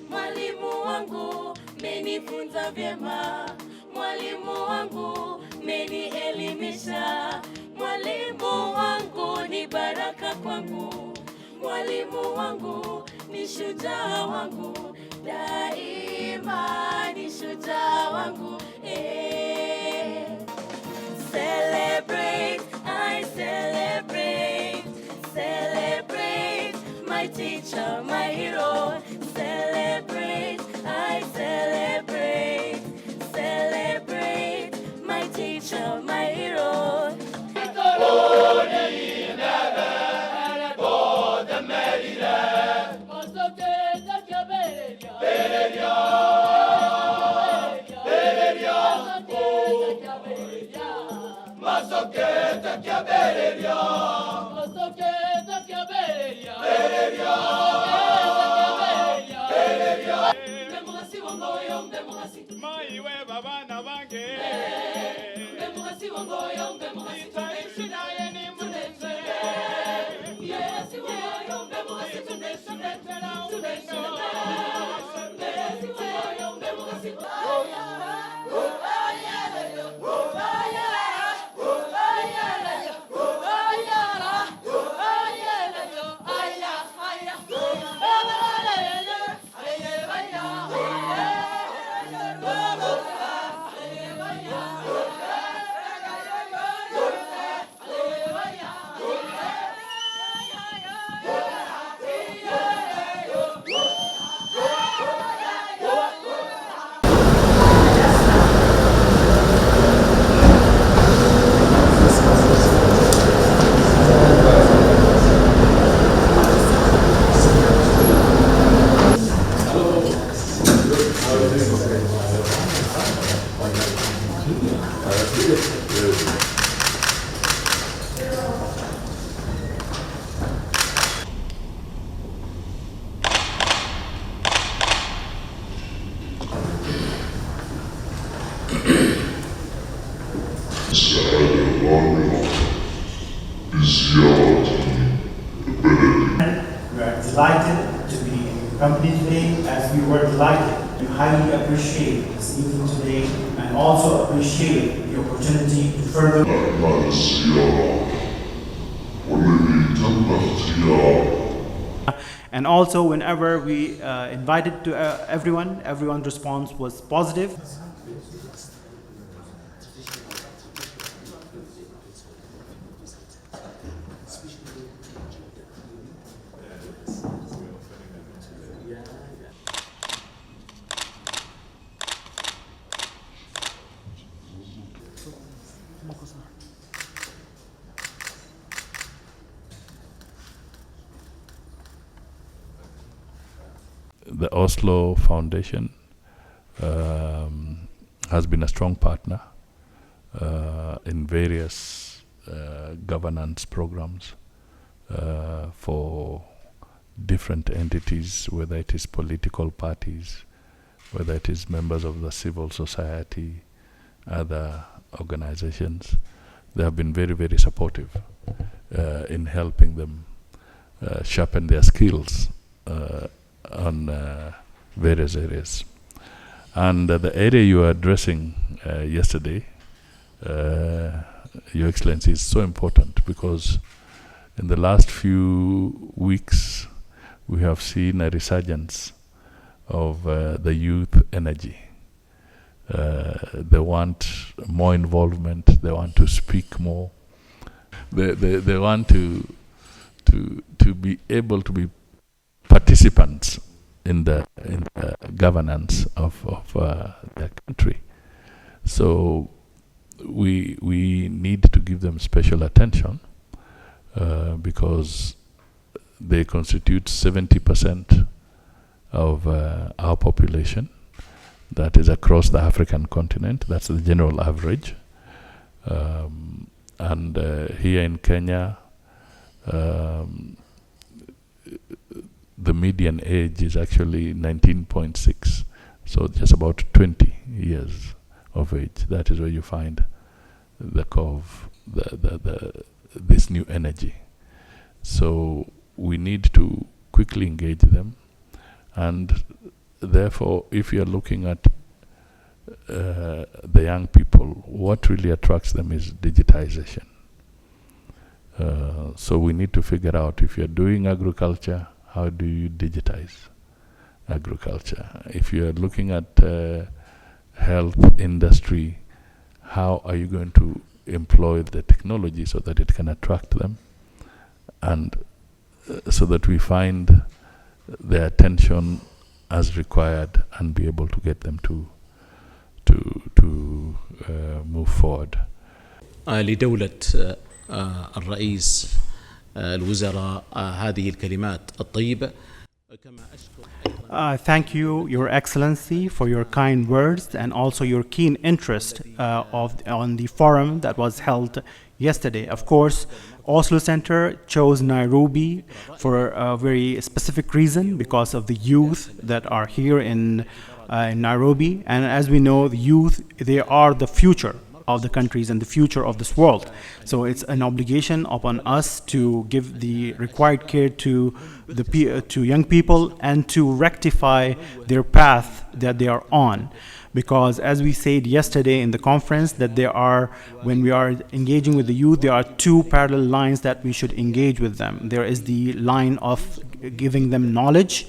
Mwalimu wangu menifunza vyema, mwalimu wangu menielimisha, mwalimu wangu ni baraka kwangu, mwalimu wangu ni shujaa wangu, daima ni shujaa wangu. Celebrate, I celebrate, celebrate my teacher, my hero. Celebrate, I celebrate, celebrate my teacher, my hero. We are delighted to be in your company today, as we were delighted. We highly appreciate this evening today and also appreciate the opportunity to further. And also, whenever we invited to everyone's response was positive. The Oslo Foundation has been a strong partner in various governance programs for different entities, whether it is political parties, whether it is members of the civil society, other organizations. They have been very, very supportive in helping them sharpen their skills on various areas. And the area you were addressing yesterday, Your Excellency, is so important because in the last few weeks we have seen a resurgence of the youth energy. They want more involvement, they want to speak more, they want to to be able to be participants in the governance of their country. So we need to give them special attention because they constitute 70% of our population. That is across the African continent. That's the general average. And here in Kenya, the median age is actually 19.6, so just about 20 years of age. That is where you find the curve, this new energy. So we need to quickly engage them, and therefore, if you're looking at the young people, what really attracts them is digitization. So we need to figure out, if you're doing agriculture, how do you digitize agriculture? If you're looking at health industry, how are you going to employ the technology so that it can attract them, and so that we find their attention as required and be able to get them to move forward. لدولة الرئيس الوزراء هذه الكلمات الطيبة. Thank you, Your Excellency, for your kind words and also your keen interest on the forum that was held yesterday. Of course, Oslo Center chose Nairobi for a very specific reason, because of the youth that are here in Nairobi. And as we know, the youth, they are the future of the countries and the future of this world. So it's an obligation upon us to give the required care to young people and to rectify their path that they are on. Because as we said yesterday in the conference, that when we are engaging with the youth, there are two parallel lines that we should engage with them. There is the line of giving them knowledge,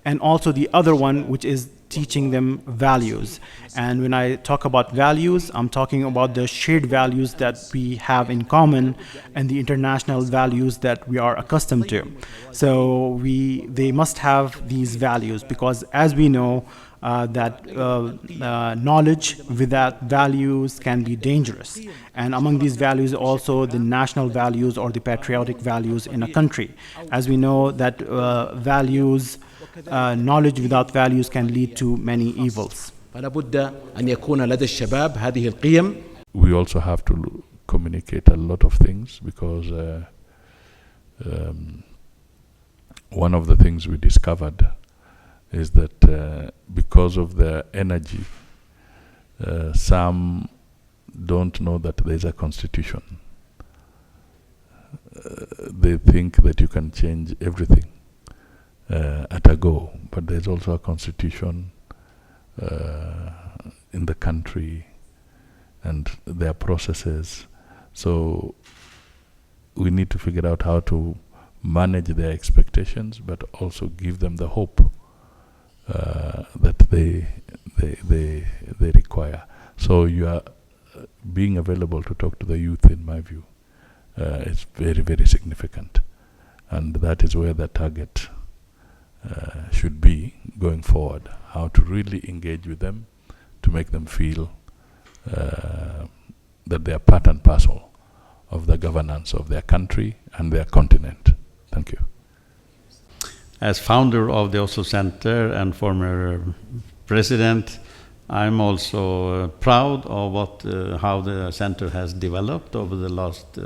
and also the other one, which is teaching them values. And when I talk about values, I'm talking about the shared values that we have in common and the international values that we are accustomed to. So they must have these values, because as we know, that knowledge without values can be dangerous. And among these values also the national values or the patriotic values in a country. As we know that knowledge without values can lead to many evils. فلا بد أن يكون لدى الشباب هذه القيم. We also have to communicate a lot of things, because one of the things we discovered is that because of their energy, some don't know that there's a constitution. They think that you can change everything at a go, but there's also a constitution in the country and their processes. So we need to figure out how to manage their expectations, but also give them the hope that they require. So you are being available to talk to the youth, in my view, is very, very significant, and that is where the target should be going forward. How to really engage with them to make them feel that they are part and parcel of the governance of their country and their continent. Thank you. As founder of the Oslo Center and former president, I'm also proud of how the center has developed over the last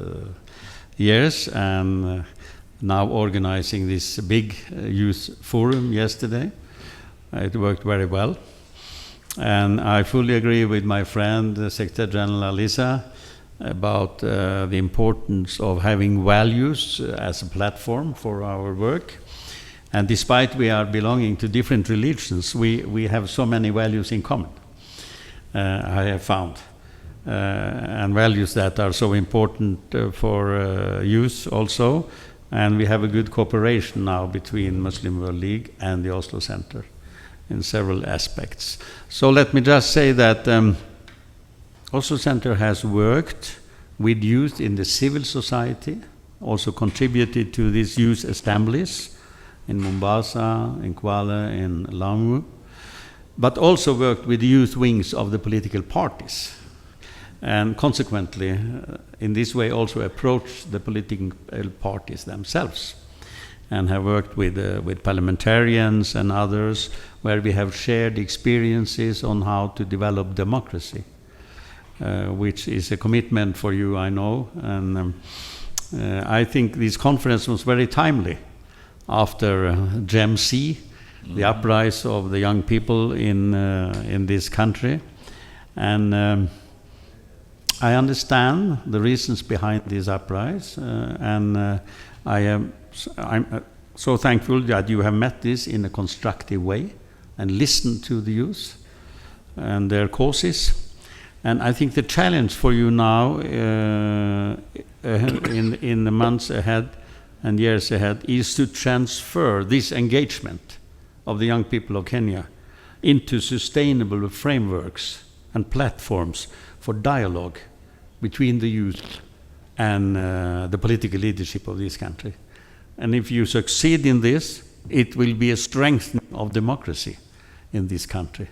years, and now organizing this big youth forum yesterday. It worked very well. And I fully agree with my friend, Secretary General Alisa, about the importance of having values as a platform for our work. And despite we are belonging to different religions, we have so many values in common, I have found. And values that are so important for youth also. And we have a good cooperation now between Muslim World League and the Oslo Center in several aspects. So let me just say that Oslo Center has worked with youth in the civil society also contributed to these youth assemblies in Mombasa, in Kuala, in Lamu, but also worked with the youth wings of the political parties. And consequently, in this way also approached the political parties themselves, and have worked with parliamentarians and others, where we have shared experiences on how to develop democracy, which is a commitment for you, I know. And I think this conference was very timely after GEM-C, the uprising of the young people in this country. And I understand the reasons behind this uprising, and I'm so thankful that you have met this in a constructive way and listened to the youth and their causes. And I think the challenge for you now in the months ahead and years ahead is to transfer this engagement of the young people of Kenya into sustainable frameworks and platforms for dialogue between the youth and the political leadership of this country. And if you succeed in this, it will be a strengthening of democracy in this country.